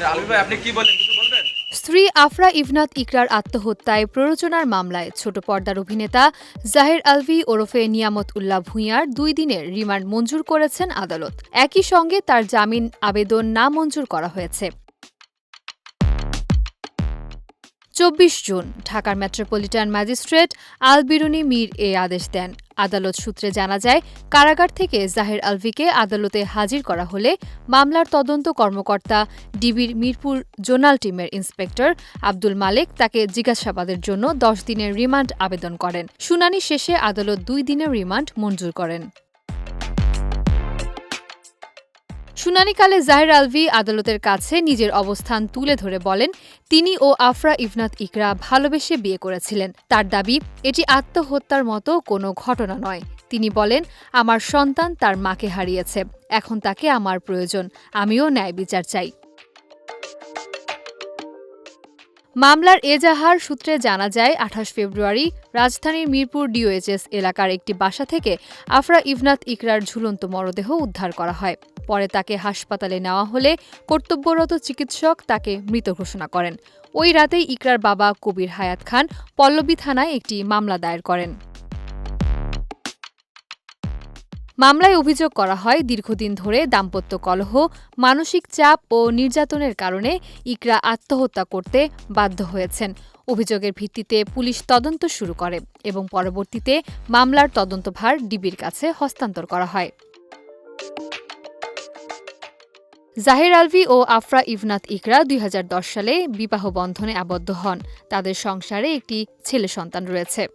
আলভী ভাই, আপনি কি বলেন, কিছু বলবেন? স্ত্রী আফরা ইভনাত ইকরার আত্মহত্যায় প্ররোচনার মামলায় ছোট পর্দার অভিনেতা জাহির আলভী ওরফে নিয়ামত উল্লাহ ভূঁইয়ার ২ দিনের রিমান্ড মঞ্জুর করেছেন আদালত। একই সঙ্গে তার জামিন আবেদন নামঞ্জুর করা হয়েছে। ২৪ জুন ঢাকার মেট্রোপলিটন ম্যাজিস্ট্রেট আল-বিরুনি মীর এ আদেশ দেন। আদালত সূত্রে জানা যায়, কারাগার থেকে জাহির আলভীকে আদালতে হাজির করা হলে মামলার তদন্ত কর্মকর্তা ডিবির মিরপুর জোনাল টিমের ইন্সপেক্টর আব্দুল মালেক তাকে জিজ্ঞাসাবাদের জন্য ১০ দিনের রিমান্ড আবেদন করেন। শুনানি শেষে আদালত ২ দিনের রিমান্ড মঞ্জুর করেন। শুনানিকালে জাহির আলভী আদালতের কাছে নিজের অবস্থান তুলে ধরে বলেন, তিনি ও আফরা ইভনাত ইকরা ভালোবেসে বিয়ে করেছিলেন। তার দাবি, এটি আত্মহত্যার মতো কোনো ঘটনা নয়। তিনি বলেন, আমার সন্তান তার মাকে হারিয়েছে, এখন তাকে আমার প্রয়োজন, আমিও ন্যায় বিচার চাই। মামলার এজাহার সূত্রে জানা যায়, ২৮ ফেব্রুয়ারি রাজধানীর মিরপুর ডিওএইচএস এলাকার একটি বাসা থেকে আফরা ইভনাত ইকরার ঝুলন্ত মরদেহ উদ্ধার করা হয়। পরে তাকে হাসপাতালে নেওয়া হলে কর্তব্যরত চিকিৎসক তাকে মৃত ঘোষণা করেন। ওই রাতেই ইকরার বাবা কবির হায়াত খান পল্লবী থানায় একটি মামলা দায়ের করেন। মামলায় অভিযোগ করা হয়, দীর্ঘদিন ধরে দাম্পত্য কলহ, মানসিক চাপ ও নির্যাতনের কারণে ইকরা আত্মহত্যা করতে বাধ্য হয়েছেন। অভিযোগের ভিত্তিতে পুলিশ তদন্ত শুরু করে এবং পরবর্তীতে মামলার তদন্তভার ডিবির কাছে হস্তান্তর করা হয়। জাহির আলভী ও আফরা ইভনাত ইকরা ২০১০ সালে বিবাহ বন্ধনে আবদ্ধ হন। তাদের সংসারে একটি ছেলে সন্তান রয়েছে।